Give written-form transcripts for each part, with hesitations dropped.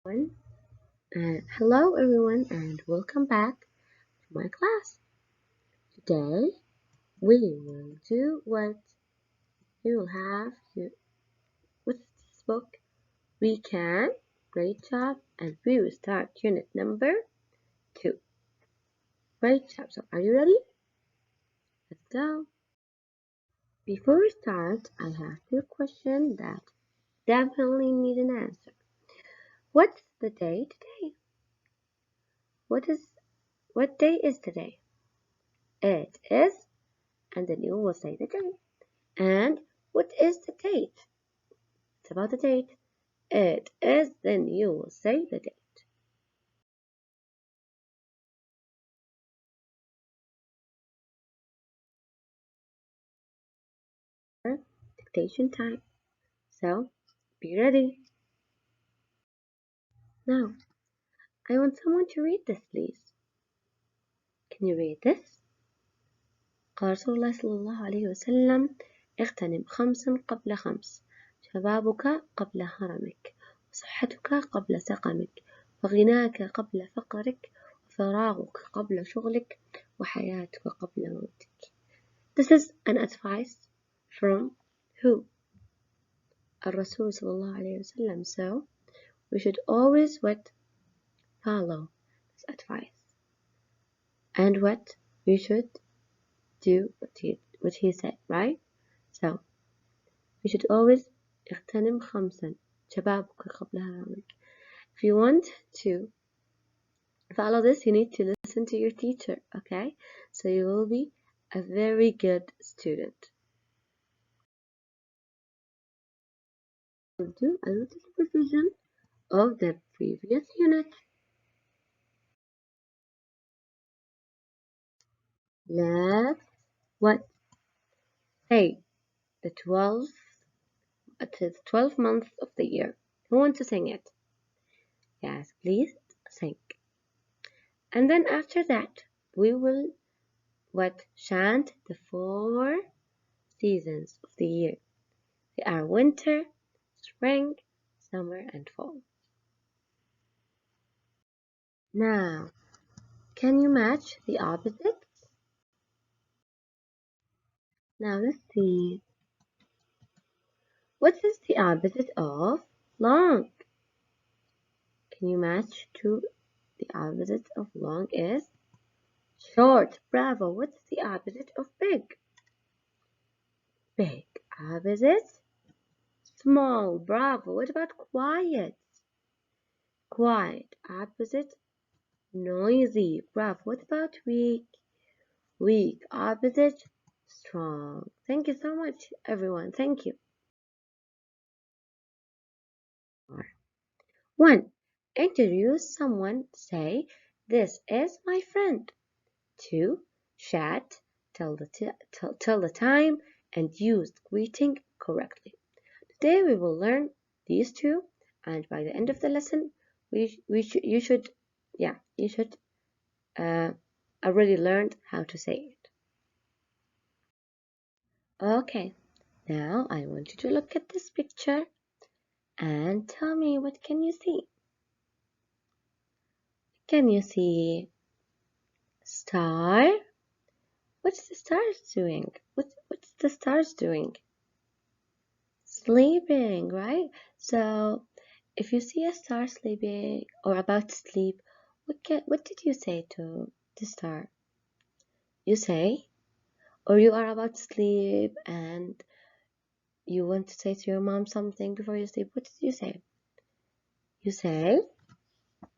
everyone. Hello everyone and welcome back to my class. Today we will do what you will have here with this book. We can. Great job, and we will start unit number 2. Great job. So are you ready? Let's go. Before we start, I have 2 questions that definitely need an answer. What's the day today? What day is today? It is, and then you will say the day. And what is the date? It's about the date. It is, then you will say the date. Dictation time. So, be ready. Now, I want someone to read this, please. Can you read this? قال رسول الله صلى الله عليه وسلم اغتنم خمسا قبل خمس شبابك قبل هرمك وصحتك قبل سقمك وغناك قبل فقرك وفراغك قبل شغلك وحياتك قبل موتك. This is an advice from who? الرسول صلى الله عليه وسلم. So we should always follow this advice, and we should do what he said, right? So we should always اغتنم خمسا شبابك قبل هرمك. If you want to follow this, you need to listen to your teacher, okay? So you will be a very good student. We'll do a little revision of the previous unit. Let's say the 12th month of the year. Who wants to sing it? Yes, please sing. And then after that, we will chant the 4 seasons of the year. They are winter, spring, summer, and fall. Now, can you match the opposites? Now let's see. What is the opposite of long? Can you match to the opposite of long is short. Bravo. What's the opposite of big? Big. Opposite? Small. Bravo. What about quiet? Quiet. Opposite? Noisy. Bravo. What about weak? Weak. Opposite? Strong. Thank you so much, everyone. Thank you. 1. Introduce someone. Say, this is my friend. 2. Chat. Tell the time and use greeting correctly. Today we will learn these 2, and by the end of the lesson, you should already learned how to say it. Okay, now I want you to look at this picture and tell me, what can you see? Can you see star? What's the stars doing? What's the stars doing? Sleeping, right? So if you see a star sleeping or about to sleep, what did you say to the star? You say, or you are about to sleep and you want to say to your mom something before you sleep. What did you say? You say,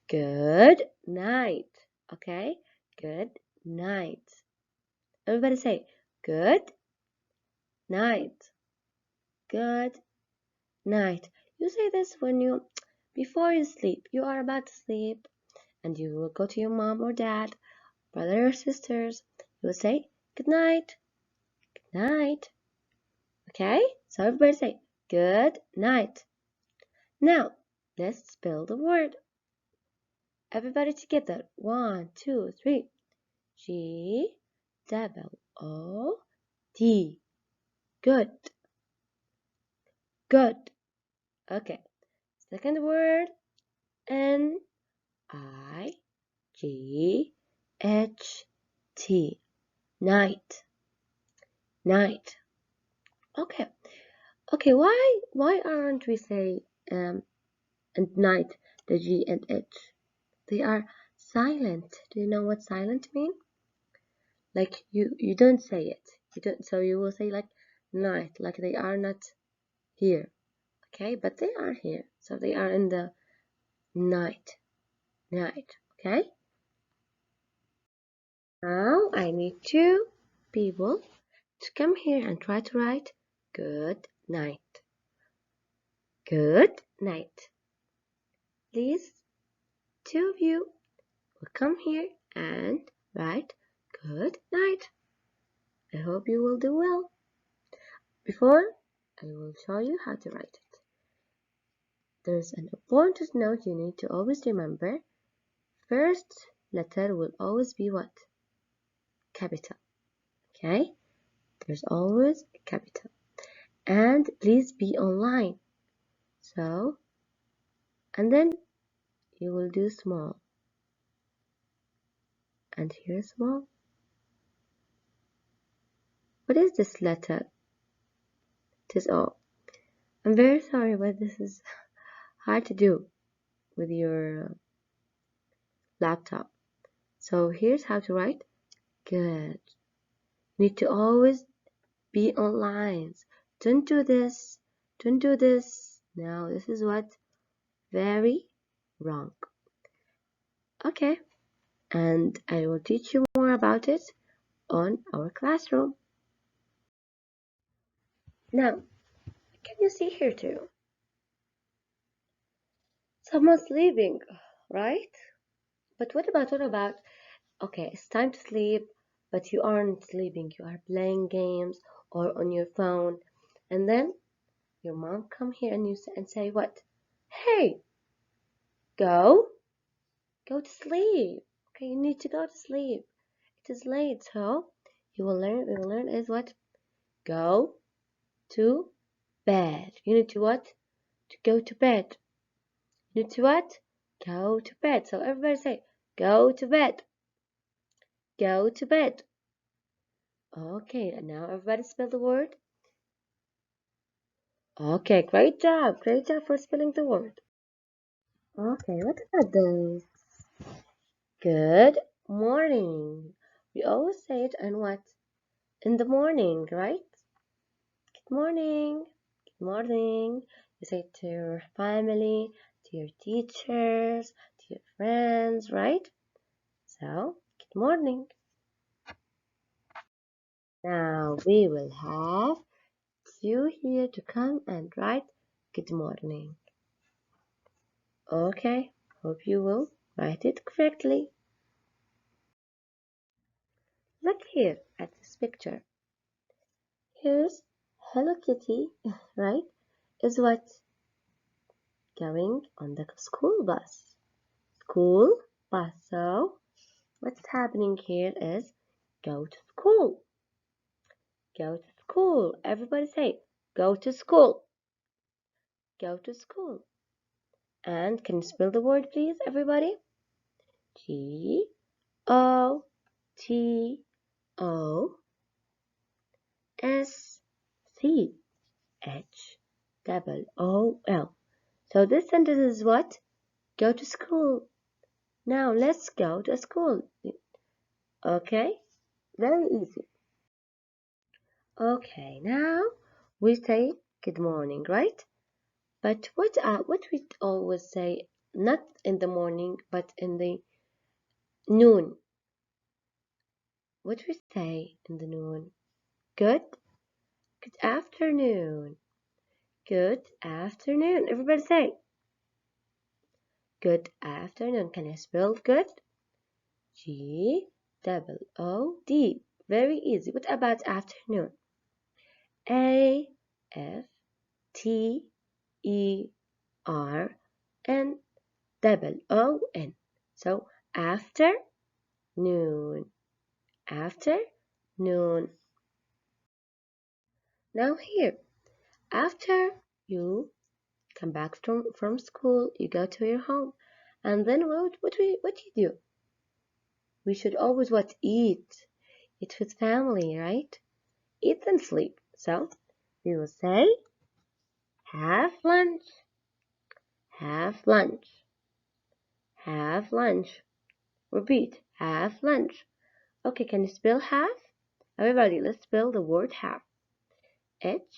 good night. Okay? Good night. Everybody say, good night. Good night. You say this before you sleep. You are about to sleep and you will go to your mom or dad, brother or sisters. You will say, good night. Good night. Okay? So everybody say, good night. Now, let's spell the word. Everybody together. 1, 2, 3. G-O-O-D. Good. Good. Okay. Second word. N-I-G-H-T. Night. Night. Okay. Okay, why aren't we say and night, the G and H? They are silent. Do you know what silent mean? Like you don't say it. You don't, so you will say like night, like they are not here. Okay, but they are here. So they are in the night. Night. Okay? Now I need two people to come here and try to write good night. Good night. Please, two of you will come here and write good night. I hope you will do well. Before I will show you how to write it. There's an important note you need to always remember. First letter will always be what? Capital. Okay? There's always a capital. And please be online. So, and then you will do small. And here small. What is this letter? It is O. I'm very sorry, but this is hard to do with your laptop. So here's how to write good. You need to always be on lines. Don't do this. Don't do this. No, this is what? Very wrong. Okay. And I will teach you more about it on our classroom. Now, can you see here too? Someone's leaving, right? But what about, okay, it's time to sleep, but you aren't sleeping. You are playing games or on your phone. And then your mom come here and say what? Hey, go to sleep. Okay, you need to go to sleep. It is late, so we will learn is what? Go to bed. You need to what? To go to bed. You need to what? Go to bed. So everybody say, go to bed. Go to bed. Okay, and now everybody spell the word. Okay, great job. Great job for spelling the word. Okay, what about this? Good morning. We always say it in what? In the morning, right? Good morning. Good morning. You say it to your family, to your teachers, to your friends, right? So, good morning. Now we will have you here to come and write good morning. Okay, hope you will write it correctly. Look here at this picture. Here's Hello Kitty, right? Is what? Going on the school bus. School bus. So, what's happening here is go to school. Go to school. Everybody say, go to school. Go to school. And can you spell the word, please, everybody? G-O-T-O-S-C-H-O-O-L. So this sentence is what? Go to school. Now let's go to school. Okay? Very easy. Okay, now we say good morning, right? But what we always say, not in the morning, but in the noon. What we say in the noon? Good afternoon. Good afternoon. Everybody say good afternoon. Can I spell good? G-O-O-D. Very easy. What about afternoon? A-F-T-E-R-N-O-N. So afternoon. Afternoon. Now here, after you come back from school, you go to your home. And then what do you do? We should always what? Eat. Eat with family, right? Eat and sleep. So we will say have lunch, have lunch, have lunch. Repeat, have lunch. Okay, can you spell have? Everybody, let's spell the word have. H-A-V-E.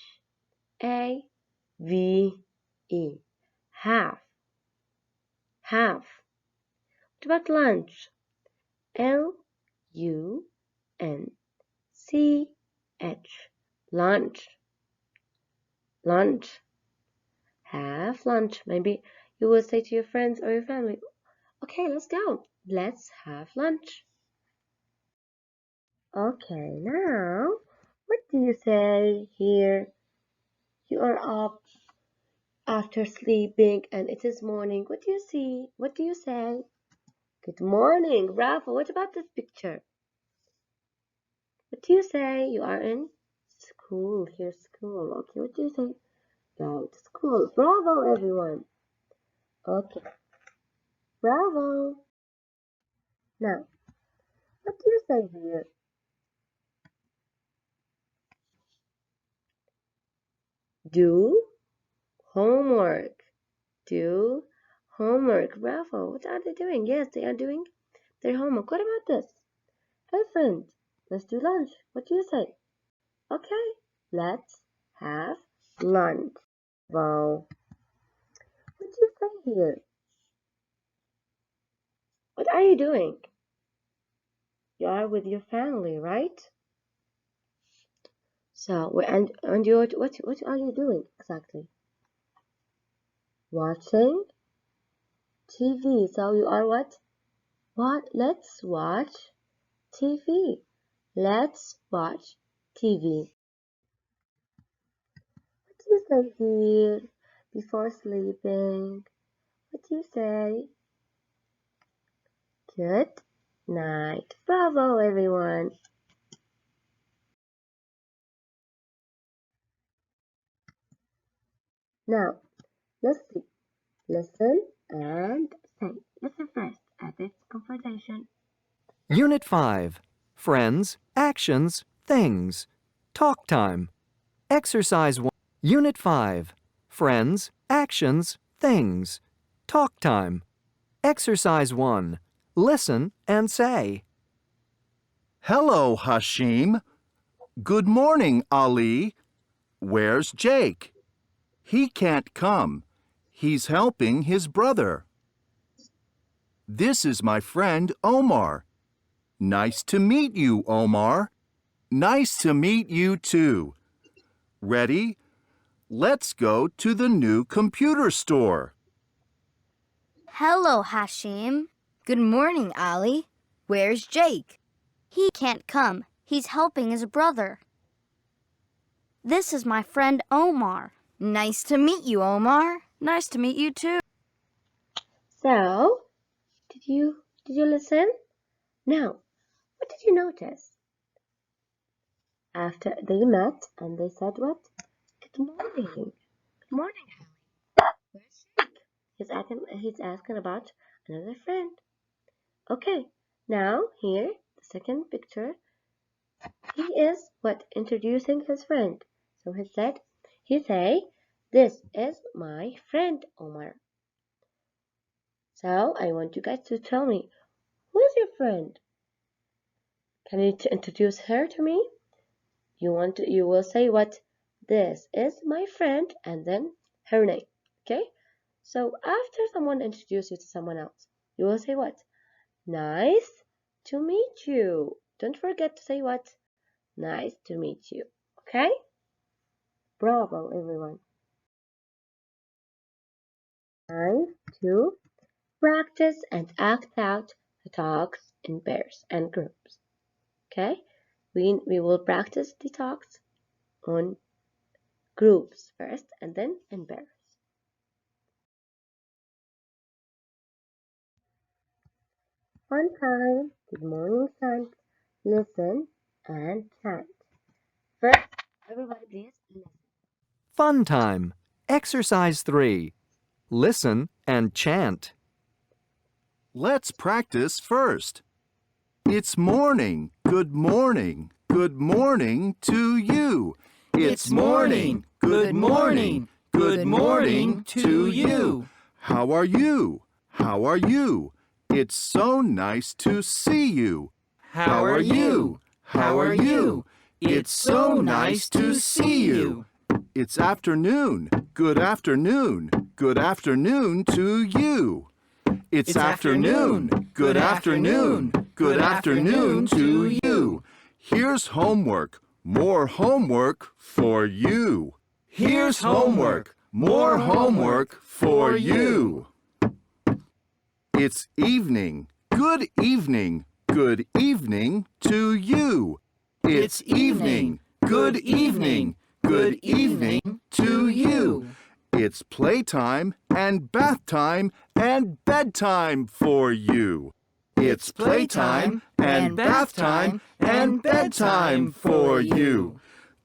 Have. Have. What about lunch? L-U-N-C-H. Lunch. Lunch. Have lunch. Maybe you will say to your friends or your family, okay, let's go. Let's have lunch. Okay, now, what do you say here? You are up after sleeping and it is morning. What do you see? What do you say? Good morning, bravo. What about this picture? What do you say? You are in school. Here's school. Okay, what do you say? Go to school. Bravo, everyone. Okay, bravo. Now, what do you say here? Do homework. Do homework. Bravo. What are they doing? Yes, they are doing their homework. What about this? Hey, friend, let's do lunch. What do you say? Okay, let's have lunch. Wow. What do you say here? What are you doing? You are with your family, right? So, and you what are you doing exactly? Watching TV. So you are what? What? Let's watch TV. Let's watch TV. What do you say here before sleeping? What do you say? Good night. Bravo, everyone. Now, let's see. Listen and say. Listen first at this conversation. Unit 5. Friends, Actions, Things. Talk time. Exercise 1. Unit 5. Friends, Actions, Things. Talk time. Exercise 1. Listen and say. Hello, Hashim. Good morning, Ali. Where's Jake? He can't come. He's helping his brother. This is my friend Omar. Nice to meet you, Omar. Nice to meet you too. Ready? Let's go to the new computer store. Hello, Hashim. Good morning, Ali. Where's Jake? He can't come. He's helping his brother. This is my friend Omar. Nice to meet you, Omar. Nice to meet you too. So, did you listen? Now, what did you notice? After they met and they said what? Good morning. Good morning, Harry. Where's Jake? He's asking about another friend. Okay, now here, the second picture, he is what? Introducing his friend. So he say, this is my friend Omar. So I want you guys to tell me, who is your friend? Can you introduce her to me? You will say what? This is my friend and then her name. Okay? So after someone introduces you to someone else, you will say what? Nice to meet you. Don't forget to say what? Nice to meet you. Okay? Bravo, everyone. Time to practice and act out the talks in pairs and groups. Okay? We will practice the talks on groups first and then in pairs. One time, good morning, son. Listen and chant. First, everybody please listen. Fun time. Exercise 3. Listen and chant. Let's practice first. It's morning. Good morning. Good morning to you. It's morning. Good morning. Good morning to you. How are you? How are you? It's so nice to see you. How are you? How are you? It's so nice to see you. It's afternoon. Good afternoon. Good afternoon to you. It's afternoon. Good afternoon. Good afternoon to you. Here's homework. More homework for you. Here's homework. More homework for you. It's evening. Good evening. Good evening to you. It's evening. Good evening. Good evening to you. It's playtime and bath time and bedtime for you. It's playtime and bath time and bedtime for you.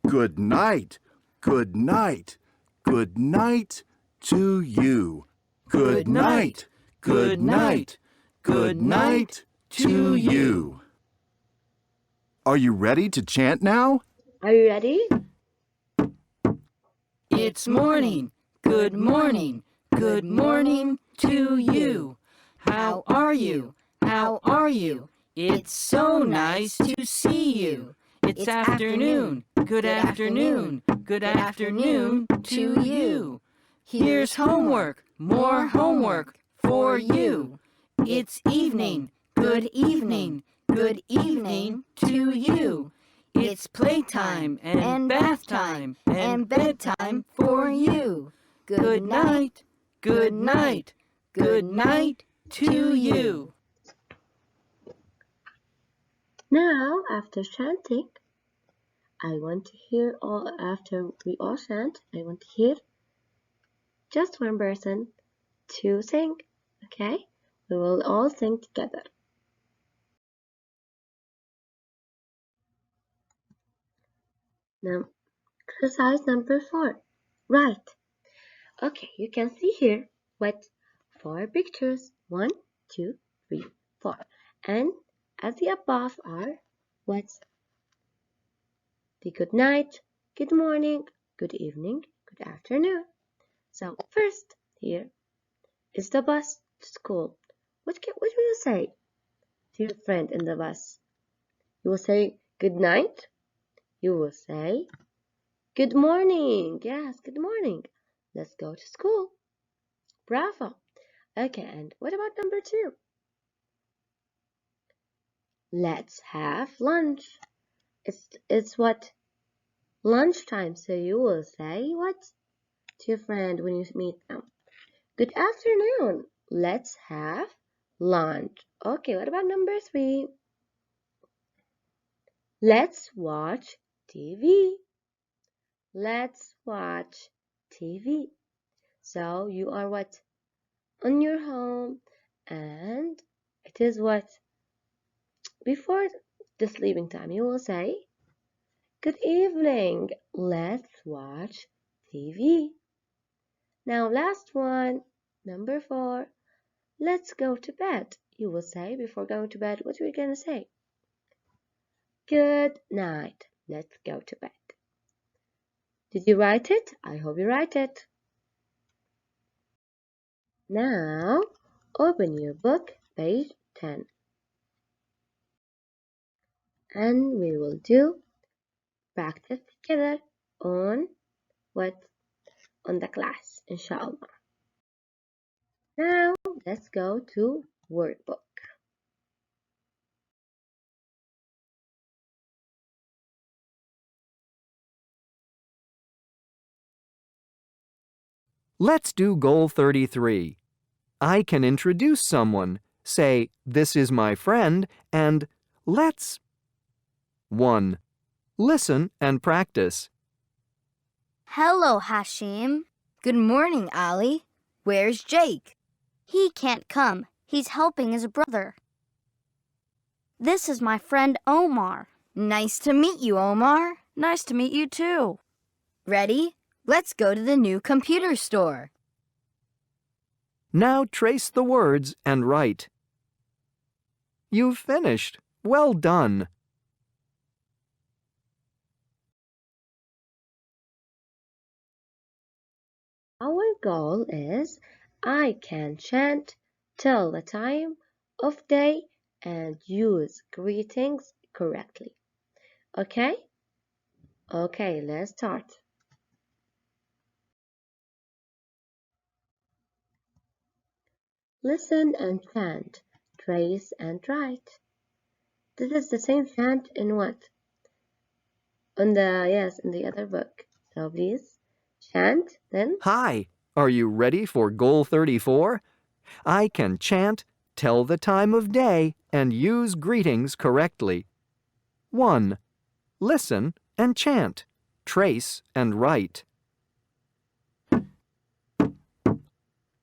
Good night. Good night. Good night to you. Good night. Good night. Good night to you. Are you ready to chant now? Are you ready? It's morning. Good morning. Good morning to you. How are you? How are you? It's so nice to see you. It's afternoon. Good afternoon. Good afternoon to you. Here's homework. More homework for you. It's evening. Good evening. Good evening to you. It's playtime and bath time and bedtime for you. Good night. Good night. Good night to you. Now, after chanting, I want to hear after we all chant, I want to hear just one person to sing, okay? We will all sing together. Now, exercise number 4. Write. Okay, you can see here what 4 pictures. 1, 2, 3, 4. And as the above are what's the good night, good morning, good evening, good afternoon. So first here is the bus to school. What will you say to your friend in the bus? You will say good night. You will say good morning. Yes, good morning. Let's go to school. Bravo. Okay, and what about number 2? Let's have lunch. It's what? Lunchtime. So you will say what to your friend when you meet them? Good afternoon. Let's have lunch. Okay, what about number 3? Let's watch TV. Let's watch TV. So you are what? On your home, and it is what? Before the sleeping time, you will say, good evening. Let's watch TV. Now, last one, number 4. Let's go to bed. You will say before going to bed, what are we going to say? Good night. Let's go to bed. Did you write it? I hope you write it. Now, open your book, page 10. And we will do practice together on the class, inshallah. Now, let's go to workbook. Let's do goal 33. I can introduce someone. Say, this is my friend, and let's. 1. Listen and practice. Hello, Hashim. Good morning, Ali. Where's Jake? He can't come. He's helping his brother. This is my friend Omar. Nice to meet you, Omar. Nice to meet you too. Ready? Let's go to the new computer store. Now trace the words and write. You've finished. Well done. Our goal is I can chant, tell the time of day, and use greetings correctly. Okay? Okay, let's start. Listen and chant, trace and write. This is the same chant in what? In the other book. So please chant, then Hi, are you ready for Goal 34? I can chant, tell the time of day, and use greetings correctly. 1. Listen and chant. Trace and write.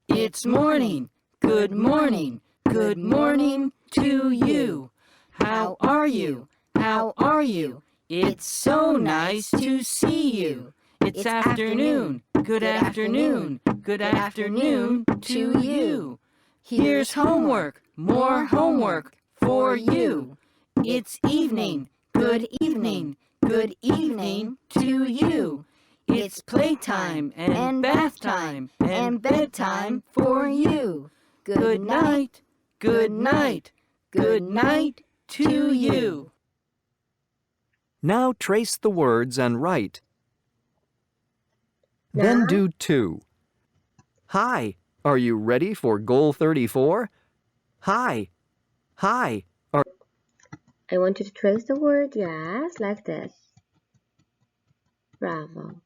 It's morning. Good morning. Good morning to you. How are you? How are you? It's so nice to see you. It's afternoon. Good afternoon. Good afternoon to you. Here's homework. More homework for you. It's evening. Good evening. Good evening to you. It's playtime and bath time and bedtime for you. Good night. Good night. Good night to you. Now trace the words and write. Then Now- do 2. Hi, are you ready for Goal 34? Hi, hi, I want you to trace the word, yes, like this. Bravo.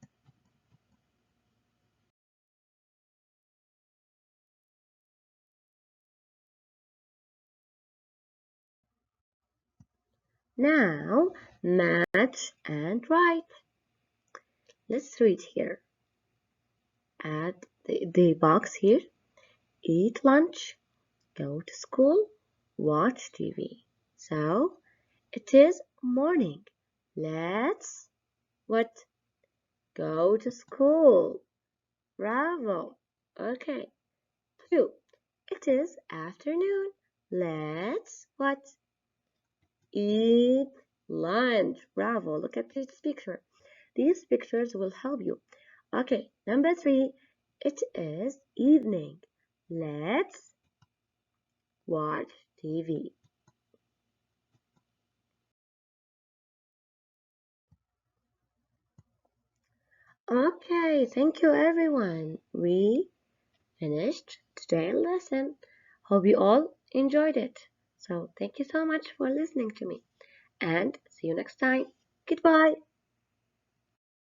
Now, match and write. Let's read here. Add the box here. Eat lunch, go to school, watch TV. So, it is morning. Let's, what? Go to school. Bravo. Okay. 2. It is afternoon. Let's, what? Eat lunch. Bravo. Look at this picture. These pictures will help you. Okay, number 3. It is evening. Let's watch TV. Okay, thank you everyone. We finished today's lesson. Hope you all enjoyed it. So thank you so much for listening to me and see you next time. Goodbye.